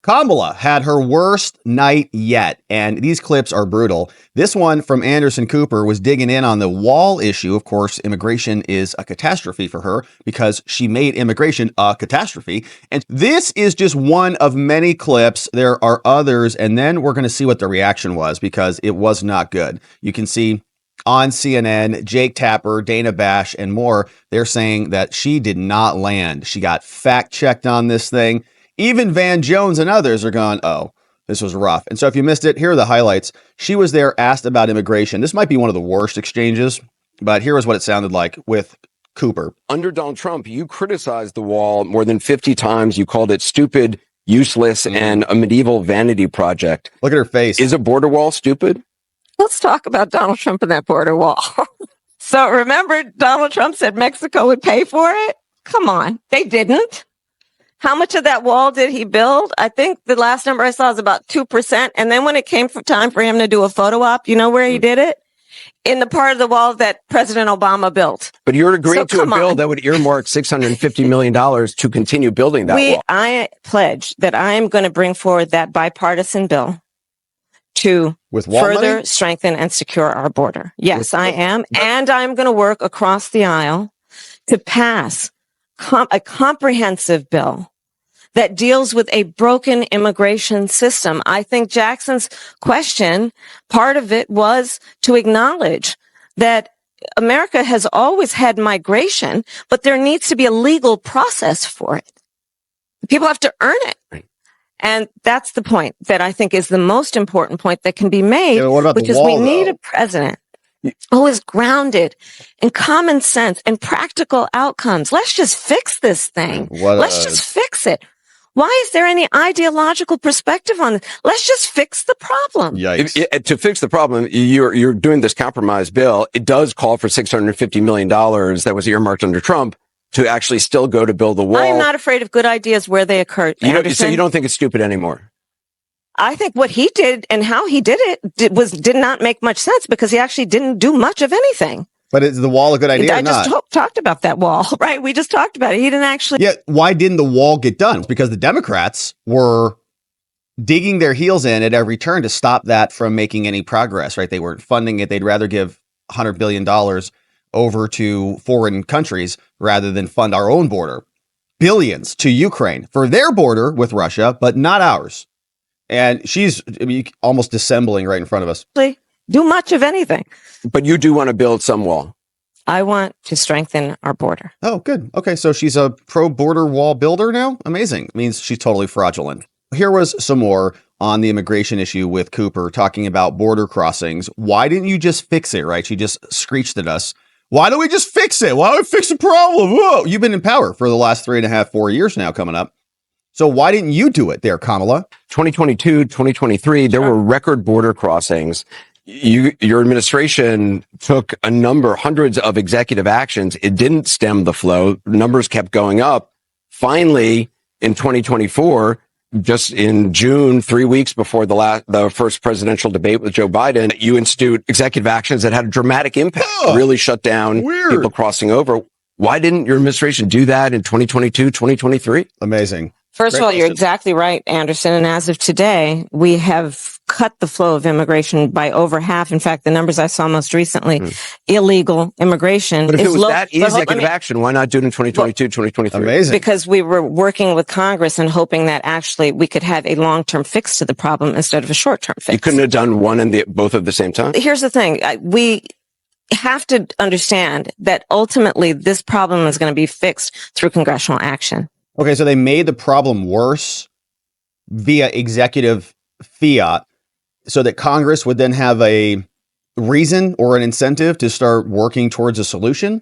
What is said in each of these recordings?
Kamala had her worst night yet, and these clips are brutal. This one from Anderson Cooper was digging in on the wall issue. Of course, immigration is a catastrophe for her because she made immigration a catastrophe. And this is just one of many clips. There are others, and then we're going to see what the reaction was because it was not good. You can see on CNN, Jake Tapper, Dana Bash, and more, they're saying that she did not land. She got fact-checked on this thing. Even Van Jones and others are going, oh, this was rough. And so if you missed it, here are the highlights. She was there, asked about immigration. This might be one of the worst exchanges, but here is what it sounded like with Cooper. Under Donald Trump, you criticized the wall more than 50 times. You called it stupid, useless, and a medieval vanity project. Look at her face. Is a border wall stupid? Let's talk about Donald Trump and that border wall. So remember, Donald Trump said Mexico would pay for it? Come on. They didn't. How much of that wall did he build? I think the last number I saw was about 2%. And then when it came for time for him to do a photo op, you know where he did it? In the part of the wall that President Obama built. But you're agreeing to a bill that would earmark $650 million to continue building that wall. I pledge that I am going to bring forward that bipartisan bill to further strengthen and secure our border. Yes, I am. And I'm going to work across the aisle to pass a comprehensive bill that deals with a broken immigration system. I think Jackson's question, part of it was to acknowledge that America has always had migration, but there needs to be a legal process for it. People have to earn it. Right. And that's the point that I think is the most important point that can be made, which is we need a president who is grounded in common sense and practical outcomes. Let's just fix this thing. Let's just fix it. Why is there any ideological perspective on it? Let's just fix the problem. Yikes. To fix the problem, you're doing this compromise bill. It does call for $650 million that was earmarked under Trump to actually still go to build the wall. I am not afraid of good ideas where they occurred. So you don't think it's stupid anymore? I think what he did and how he did it did not make much sense because he actually didn't do much of anything. But is the wall a good idea or not? I just talked about that wall, right? We just talked about it. He didn't actually. Yeah. Why didn't the wall get done? It's because the Democrats were digging their heels in at every turn to stop that from making any progress, right? They weren't funding it. They'd rather give $100 billion over to foreign countries rather than fund our own border. Billions to Ukraine for their border with Russia, but not ours. And she's almost dissembling right in front of us. Do much of anything. But you do want to build some wall. I want to strengthen our border. Oh, good. Okay, so she's a pro-border wall builder now? Amazing. It means she's totally fraudulent. Here was some more on the immigration issue with Cooper talking about border crossings. Why didn't you just fix it, right? She just screeched at us. Why don't we just fix it? Why don't we fix the problem? Whoa, you've been in power for the last 3.5, 4 years now coming up. So why didn't you do it there, Kamala? 2022, 2023, there were record border crossings. Your administration took hundreds of executive actions. It didn't stem the flow. Numbers kept going up. Finally, in 2024, just in June, 3 weeks before the first presidential debate with Joe Biden, you institute executive actions that had a dramatic impact, really shut down people crossing over. Why didn't your administration do that in 2022, 2023? Amazing. First of all, you're exactly right, Anderson. And as of today, we have cut the flow of immigration by over half. In fact, the numbers I saw most recently, illegal immigration. But if it was that executive action, why not do it in 2022, 2023? Amazing. Because we were working with Congress and hoping that actually we could have a long-term fix to the problem instead of a short-term fix. You couldn't have done one and both at the same time? Here's the thing. We have to understand that ultimately this problem is going to be fixed through congressional action. Okay, so they made the problem worse via executive fiat so that Congress would then have a reason or an incentive to start working towards a solution.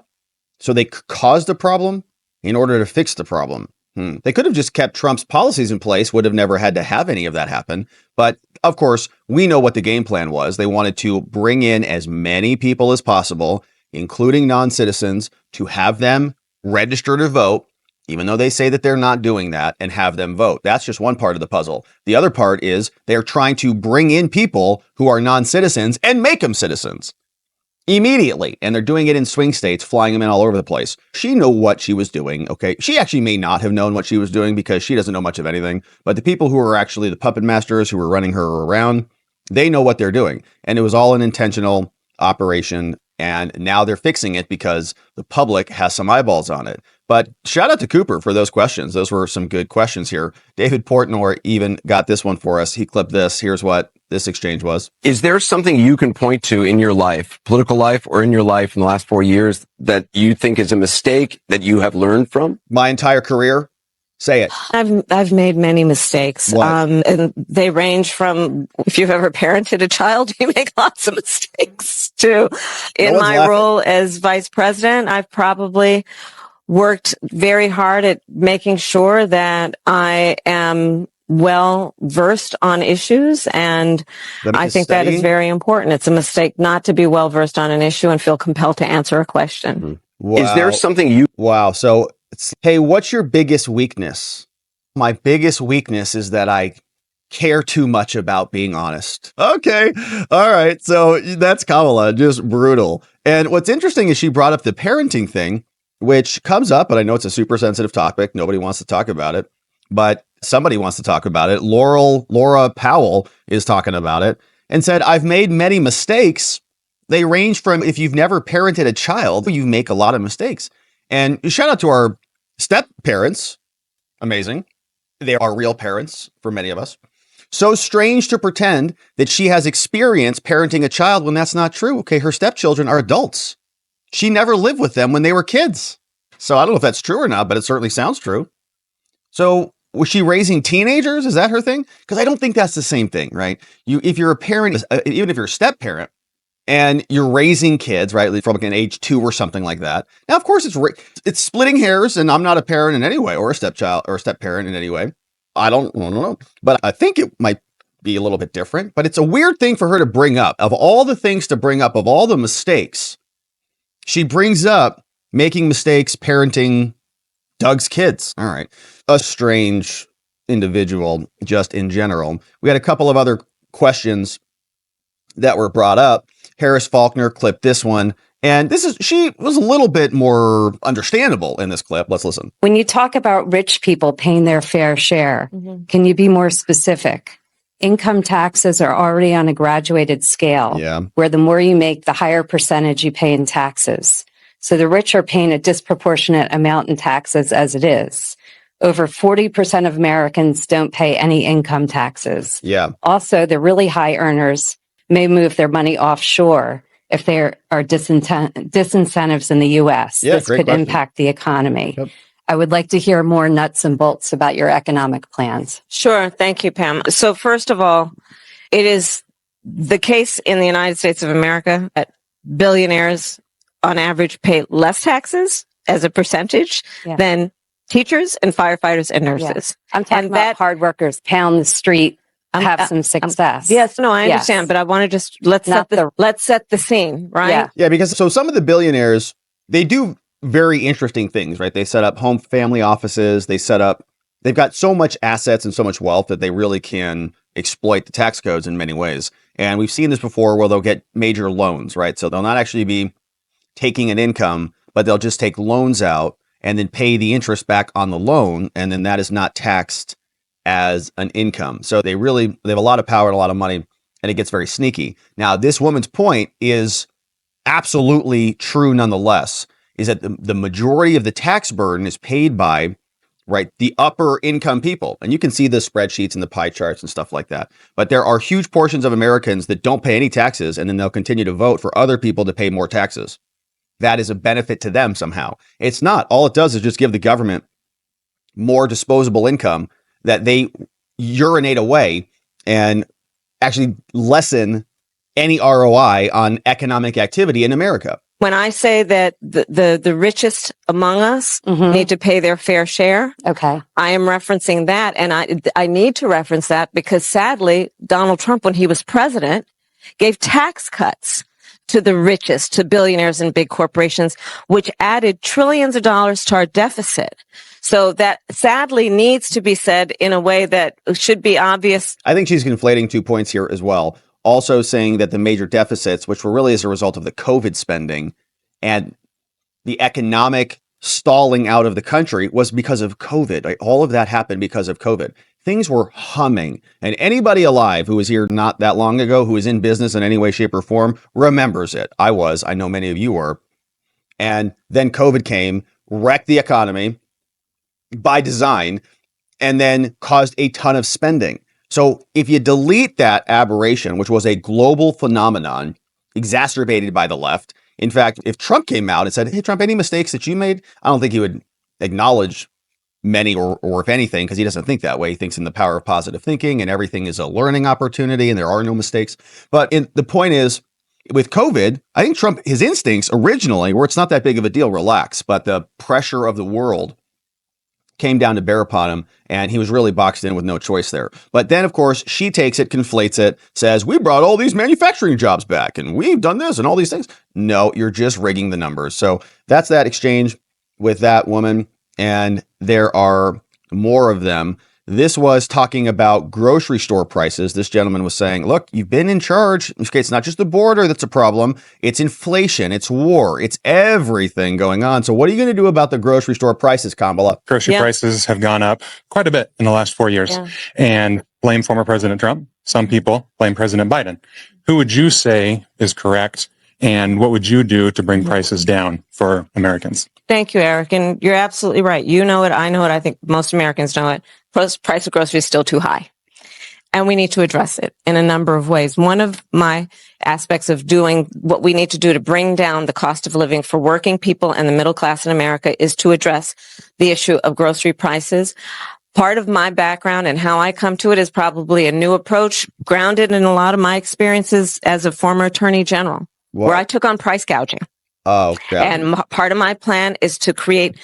So they caused a problem in order to fix the problem. They could have just kept Trump's policies in place, would have never had to have any of that happen. But of course, we know what the game plan was. They wanted to bring in as many people as possible, including non-citizens, to have them register to vote, even though they say that they're not doing that, and have them vote. That's just one part of the puzzle. The other part is they're trying to bring in people who are non-citizens and make them citizens. immediately. And they're doing it in swing states, flying them in all over the place. She knew what she was doing. Okay. She actually may not have known what she was doing because she doesn't know much of anything. But the people who are actually the puppet masters who were running her around, they know what they're doing. And it was all an intentional operation. And now they're fixing it because the public has some eyeballs on it. But shout out to Cooper for those questions. Those were some good questions here. David Portnoy even got this one for us. He clipped this. Here's what this exchange was. Is there something you can point to in your life, political life, or in your life in the last 4 years that you think is a mistake that you have learned from? My entire career? Say it. I've made many mistakes. And they range from, if you've ever parented a child, you make lots of mistakes too. In my role as vice president, I've probably worked very hard at making sure that I am well versed on issues. And I think that is very important. It's a mistake not to be well versed on an issue and feel compelled to answer a question. Mm-hmm. Wow. Is there something you... Wow. So, hey, what's your biggest weakness? My biggest weakness is that I care too much about being honest. Okay. All right. So that's Kamala, just brutal. And what's interesting is she brought up the parenting thing, which comes up, but I know it's a super sensitive topic. Nobody wants to talk about it, but somebody wants to talk about it. Laura Powell is talking about it and said, I've made many mistakes. They range from, if you've never parented a child, you make a lot of mistakes. And shout out to our step parents. Amazing. They are real parents for many of us. So strange to pretend that she has experience parenting a child when that's not true. Okay, her stepchildren are adults. She never lived with them when they were kids. So I don't know if that's true or not, but it certainly sounds true. So was she raising teenagers? Is that her thing? Because I don't think that's the same thing, right? If you're a parent, even if you're a step parent, and you're raising kids, right, from like an age 2 or something like that. Now, of course, it's splitting hairs, and I'm not a parent in any way, or a stepchild, or a step parent in any way. I don't know, but I think it might be a little bit different. But it's a weird thing for her to bring up. Of all the things to bring up, of all the mistakes, she brings up making mistakes parenting Doug's kids. All right, a strange individual, just in general. We had a couple of other questions that were brought up. Harris Faulkner clipped this one. And she was a little bit more understandable in this clip. Let's listen. When you talk about rich people paying their fair share, can you be more specific? Income taxes are already on a graduated scale, where the more you make, the higher percentage you pay in taxes. So the rich are paying a disproportionate amount in taxes as it is. Over 40% of Americans don't pay any income taxes. Yeah. Also, the really high earners may move their money offshore if there are disincentives in the U.S. Yeah, this could question. impact the economy. Yep. I would like to hear more nuts and bolts about your economic plans. Sure. Thank you, Pam. So first of all, it is the case in the United States of America that billionaires on average pay less taxes as a percentage than teachers and firefighters and nurses. I'm talking about hard workers, pound the street, have some success. Yes, no, I understand, but I want to just let's set the scene, right? Yeah, because so some of the billionaires, they do very interesting things, right? They set up home family offices. They've got so much assets and so much wealth that they really can exploit the tax codes in many ways. And we've seen this before where they'll get major loans, right? So they'll not actually be taking an income, but they'll just take loans out and then pay the interest back on the loan. And then that is not taxed as an income. So they have a lot of power and a lot of money, and it gets very sneaky. Now, this woman's point is absolutely true nonetheless, is that the majority of the tax burden is paid by, right, the upper income people. And you can see the spreadsheets and the pie charts and stuff like that. But there are huge portions of Americans that don't pay any taxes, and then they'll continue to vote for other people to pay more taxes. That is a benefit to them somehow. It's not. All it does is just give the government more disposable income that they urinate away and actually lessen any ROI on economic activity in America. When I say that the richest among us need to pay their fair share, I am referencing that. And I need to reference that because sadly, Donald Trump, when he was president, gave tax cuts to the richest, to billionaires and big corporations, which added trillions of dollars to our deficit. So that sadly needs to be said in a way that should be obvious. I think she's conflating 2 points here as well. also saying that the major deficits, which were really as a result of the COVID spending and the economic stalling out of the country, was because of COVID. Right? All of that happened because of COVID. Things were humming. And anybody alive who was here not that long ago, who is in business in any way, shape, or form, remembers it. I was. I know many of you were. And then COVID came, wrecked the economy by design, and then caused a ton of spending. So if you delete that aberration, which was a global phenomenon exacerbated by the left, in fact, if Trump came out and said, hey, Trump, any mistakes that you made? I don't think he would acknowledge many or if anything, because he doesn't think that way. He thinks in the power of positive thinking and everything is a learning opportunity and there are no mistakes. But the point is, with COVID, I think Trump, his instincts originally, where it's not that big of a deal, relax, but the pressure of the world came down to bear upon him, and he was really boxed in with no choice there. But then, of course, she takes it, conflates it, says, we brought all these manufacturing jobs back, and we've done this and all these things. No, you're just rigging the numbers. So that's that exchange with that woman, and there are more of them. This was talking about grocery store prices. This gentleman was saying, look, you've been in charge. Okay, it's not just the border that's a problem. It's inflation. It's war. It's everything going on. So what are you going to do about the grocery store prices, Kamala? Grocery prices have gone up quite a bit in the last 4 years. And blame former President Trump. Some people blame President Biden. Who would you say is correct? And what would you do to bring prices down for Americans? Thank you, Eric. And you're absolutely right. You know it. I know it. I think most Americans know it. Price of groceries is still too high. And we need to address it in a number of ways. One of my aspects of doing what we need to do to bring down the cost of living for working people and the middle class in America is to address the issue of grocery prices. Part of my background and how I come to it is probably a new approach grounded in a lot of my experiences as a former attorney general, where I took on price gouging. Oh, yeah. And part of my plan is to create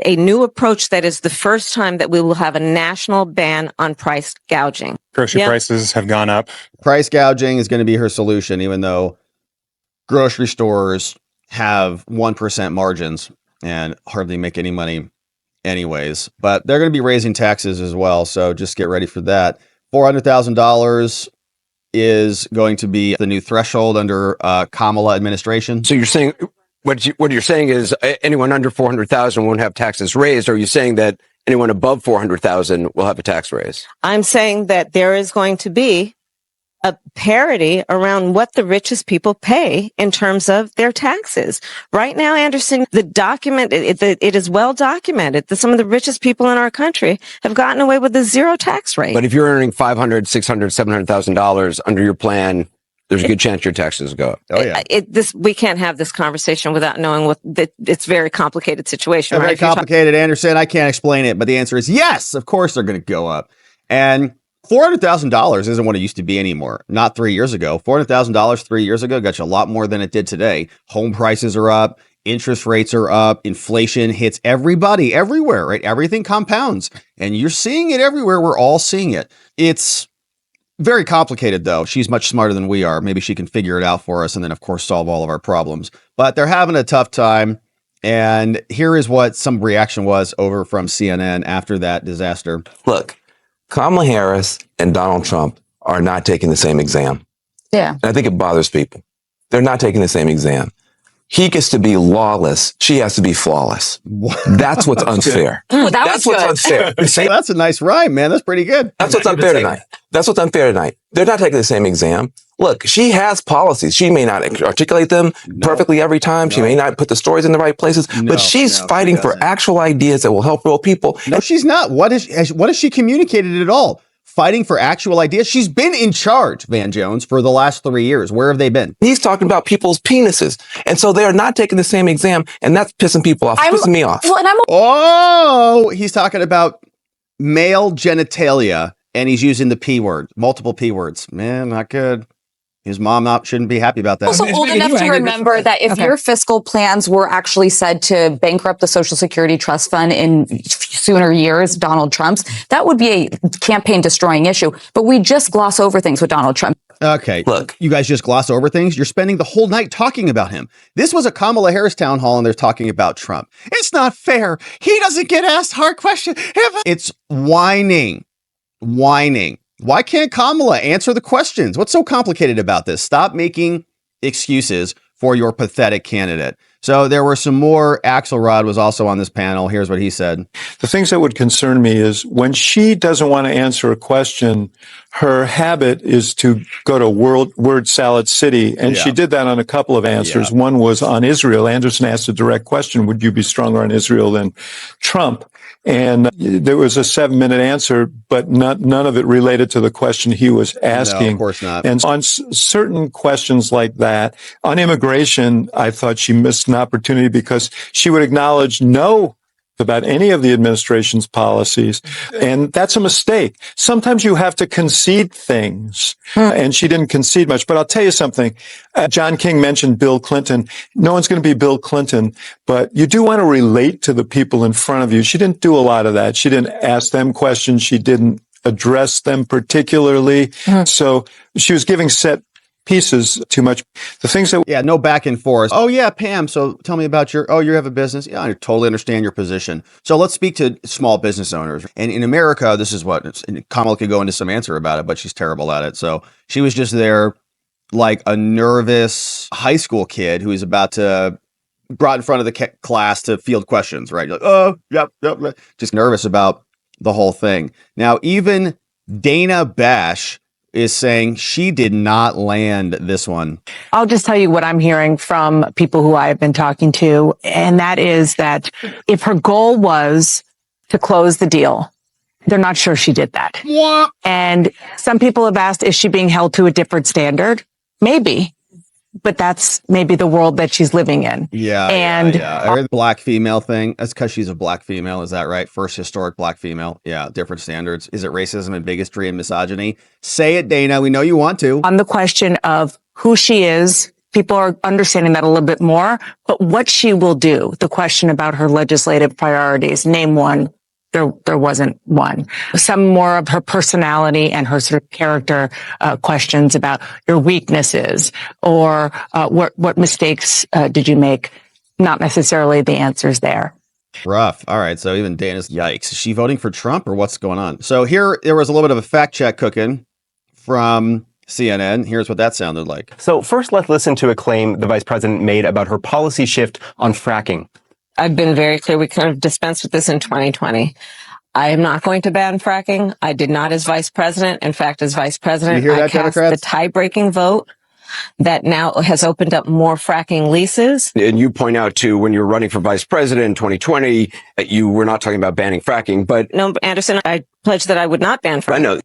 a new approach that is the first time that we will have a national ban on price gouging. Grocery prices have gone up. Price gouging is going to be her solution, even though grocery stores have 1% margins and hardly make any money anyways. But they're going to be raising taxes as well. So just get ready for that. $400,000 is going to be the new threshold under Kamala administration. So you're saying what you're saying is anyone under 400,000 won't have taxes raised, or are you saying that anyone above 400,000 will have a tax raise? I'm saying that there is going to be a parity around what the richest people pay in terms of their taxes. Right now, Anderson, the document, it is well documented that some of the richest people in our country have gotten away with a zero tax rate. But if you're earning $500,000, $600,000, $700,000 under your plan, there's a good chance your taxes go up. Oh, yeah. We can't have this conversation without knowing it's a very complicated situation. Very complicated, Anderson. I can't explain it, but the answer is yes, of course they're going to go up. And $400,000 isn't what it used to be anymore. Not 3 years ago. $400,000 3 years ago got you a lot more than it did today. Home prices are up. Interest rates are up. Inflation hits everybody everywhere, right? Everything compounds. And you're seeing it everywhere. We're all seeing it. It's very complicated, though. She's much smarter than we are. Maybe she can figure it out for us and then, of course, solve all of our problems. But they're having a tough time. And here is what some reaction was over from CNN after that disaster. Look, Kamala Harris and Donald Trump are not taking the same exam. Yeah. And I think it bothers people. They're not taking the same exam. He gets to be lawless. She has to be flawless. That's what's unfair. That's what's unfair. That's a nice rhyme, man. That's pretty good. That's what's unfair tonight. That's what's unfair tonight. They're not taking the same exam. Look, she has policies. She may not articulate them perfectly every time. She may not put the stories in the right places, but she's fighting for actual ideas that will help real people. No, she's not. What has she communicated at all? Fighting for actual ideas. She's been in charge, Van Jones, for the last 3 years. Where have they been? He's talking about people's penises. And so they're not taking the same exam. And that's pissing people off. Pissing me off. Well, he's talking about male genitalia and he's using the P word, multiple P words. Man, not good. His mom shouldn't be happy about that. Also old enough to remember that if your fiscal plans were actually said to bankrupt the Social Security Trust Fund in sooner years, Donald Trump's, that would be a campaign destroying issue. But we just gloss over things with Donald Trump. Okay. Look, you guys just gloss over things. You're spending the whole night talking about him. This was a Kamala Harris town hall and they're talking about Trump. It's not fair. He doesn't get asked hard questions. It's whining. Why can't Kamala answer the questions? What's so complicated about this? Stop making excuses for your pathetic candidate. So there were some more. Axelrod was also on this panel. Here's what he said. The things that would concern me is when she doesn't want to answer a question, her habit is to go to word salad city. And she did that on a couple of answers. One was on Israel. Anderson asked a direct question. Would you be stronger on Israel than Trump? And there was a 7-minute answer, but none of it related to the question he was asking. No, of course not. And on certain questions like that, on immigration, I thought she missed an opportunity because she would acknowledge no about any of the administration's policies. And that's a mistake. Sometimes you have to concede things. And she didn't concede much. But I'll tell you something. John King mentioned Bill Clinton. No one's going to be Bill Clinton, but you do want to relate to the people in front of you. She didn't do a lot of that. She didn't ask them questions. She didn't address them particularly. So she was giving set pieces too much. The things that no back and forth. Oh yeah, Pam. So tell me about you have a business. Yeah, I totally understand your position. So let's speak to small business owners. And in America, this is what Kamala could go into some answer about it, but she's terrible at it. So she was just there like a nervous high school kid who is about to brought in front of the class to field questions, right? You're like, yep. Just nervous about the whole thing. Now, even Dana Bash is saying she did not land this one. I'll just tell you what I'm hearing from people who I have been talking to, and that is that if her goal was to close the deal, they're not sure she did that. And some people have asked, is she being held to a different standard? Maybe. But that's maybe the world that she's living in. I heard the black female thing. That's because she's a black female. Is that right? First historic black female. Yeah. Different standards. Is it racism and bigotry and misogyny? Say it, Dana. We know you want to. On the question of who she is, people are understanding that a little bit more. But what she will do, the question about her legislative priorities, name one. There wasn't one. Some more of her personality and her sort of character questions about your weaknesses or what mistakes did you make? Not necessarily the answers there. Rough. All right. So even Dana's yikes. Is she voting for Trump or what's going on? So there was a little bit of a fact check cooking from CNN. Here's what that sounded like. So first, let's listen to a claim the vice president made about her policy shift on fracking. I've been very clear. We could have dispensed with this in 2020. I am not going to ban fracking. I did not as vice president. In fact, as vice president, I cast the tie-breaking vote that now has opened up more fracking leases. And you point out, too, when you were running for vice president in 2020, you were not talking about banning fracking. But no, Anderson, I pledged that I would not ban fracking. I know.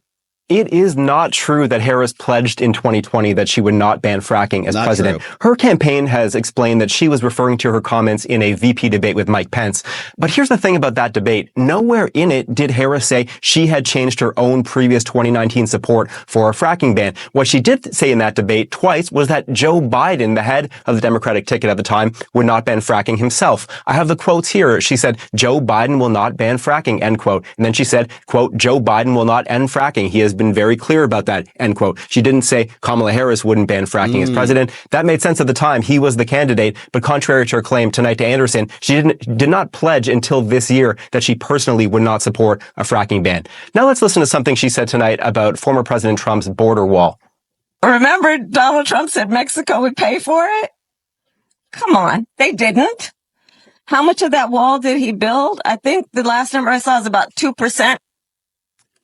It is not true that Harris pledged in 2020 that she would not ban fracking as president. True. Her campaign has explained that she was referring to her comments in a VP debate with Mike Pence. But here's the thing about that debate. Nowhere in it did Harris say she had changed her own previous 2019 support for a fracking ban. What she did say in that debate twice was that Joe Biden, the head of the Democratic ticket at the time, would not ban fracking himself. I have the quotes here. She said, Joe Biden will not ban fracking, end quote. And then she said, quote, Joe Biden will not end fracking. He has been very clear about that, end quote. She didn't say Kamala Harris wouldn't ban fracking as president. That made sense at the time. He was the candidate. But contrary to her claim tonight to Anderson, she did not pledge until this year that she personally would not support a fracking ban. Now let's listen to something she said tonight about former President Trump's border wall. Remember, Donald Trump said Mexico would pay for it? Come on. They didn't. How much of that wall did he build? I think the last number I saw is about 2%.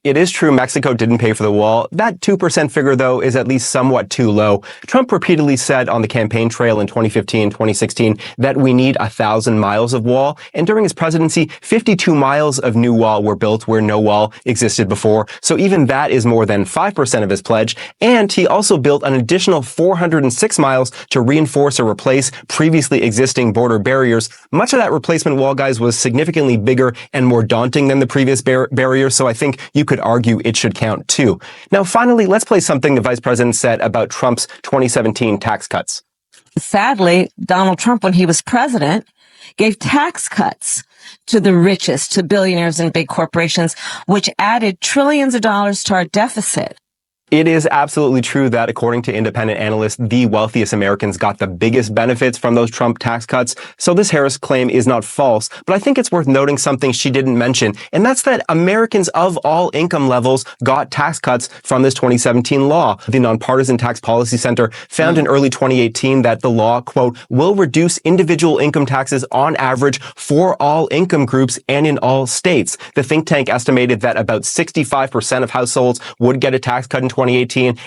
It is true Mexico didn't pay for the wall. That 2% figure, though, is at least somewhat too low. Trump repeatedly said on the campaign trail in 2015, 2016, that we need 1,000 miles of wall. And during his presidency, 52 miles of new wall were built where no wall existed before. So even that is more than 5% of his pledge. And he also built an additional 406 miles to reinforce or replace previously existing border barriers. Much of that replacement wall, guys, was significantly bigger and more daunting than the previous barrier. So I think you could argue it should count too. Now, finally, let's play something the vice president said about Trump's 2017 tax cuts. Sadly, Donald Trump, when he was president, gave tax cuts to the richest, to billionaires and big corporations, which added trillions of dollars to our deficit. It is absolutely true that, according to independent analysts, the wealthiest Americans got the biggest benefits from those Trump tax cuts. So this Harris claim is not false, but I think it's worth noting something she didn't mention, and that's that Americans of all income levels got tax cuts from this 2017 law. The Nonpartisan Tax Policy Center found in early 2018 that the law, quote, will reduce individual income taxes on average for all income groups and in all states. The think tank estimated that about 65% of households would get a tax cut in 2018,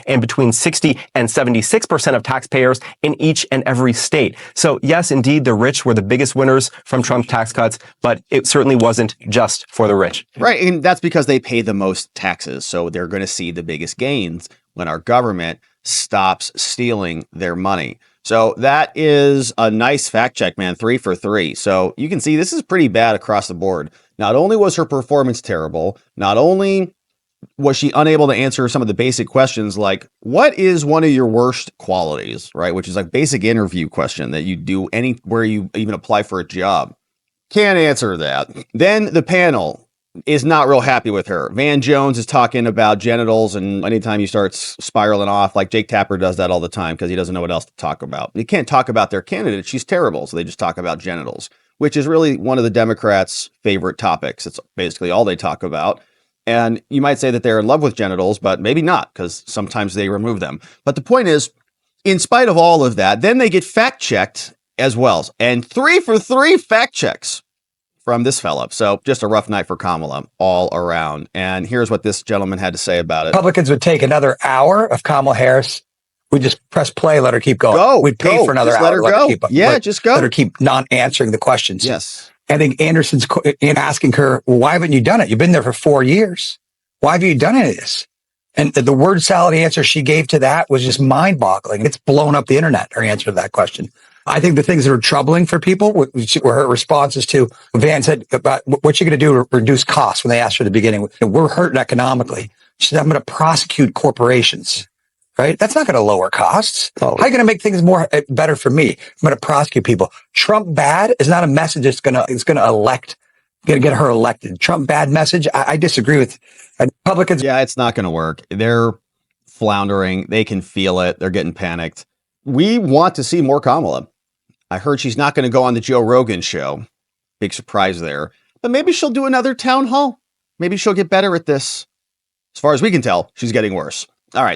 and between 60 and 76% of taxpayers in each and every state. So yes, indeed, the rich were the biggest winners from Trump's tax cuts, but it certainly wasn't just for the rich. Right, and that's because they pay the most taxes, so they're going to see the biggest gains when our government stops stealing their money. So that is a nice fact check, man. 3 for 3. So you can see this is pretty bad across the board. Not only was her performance terrible, not only was she unable to answer some of the basic questions like, what is one of your worst qualities, right? Which is like basic interview question that you do anywhere you even apply for a job. Can't answer that. Then the panel is not real happy with her. Van Jones is talking about genitals, and anytime he starts spiraling off, like Jake Tapper does that all the time because he doesn't know what else to talk about. You can't talk about their candidate. She's terrible. So they just talk about genitals, which is really one of the Democrats' favorite topics. It's basically all they talk about. And you might say that they're in love with genitals, but maybe not, because sometimes they remove them. But the point is, in spite of all of that, then they get fact checked as well. And 3 for 3 fact checks from this fella. So just a rough night for Kamala all around. And here's what this gentleman had to say about it. Republicans would take another hour of Kamala Harris. We'd just press play, let her keep going. We'd pay for another just hour. Let her go. Just go. Let her keep not answering the questions. Yes. I think Anderson's asking her, well, why haven't you done it? You've been there for 4 years. Why have you done any of this? And the word salad answer she gave to that was just mind boggling. It's blown up the internet, her answer to that question. I think the things that are troubling for people were her responses to Van said about what you're going to do to reduce costs when they asked her at the beginning. We're hurting economically. She said, I'm going to prosecute corporations. Right? That's not going to lower costs. How are you going to make things better for me? I'm going to prosecute people. Trump bad is not a message that's going to get her elected. Trump bad message. I disagree with Republicans. Yeah, it's not going to work. They're floundering. They can feel it. They're getting panicked. We want to see more Kamala. I heard she's not going to go on the Joe Rogan show. Big surprise there. But maybe she'll do another town hall. Maybe she'll get better at this. As far as we can tell, she's getting worse. All right.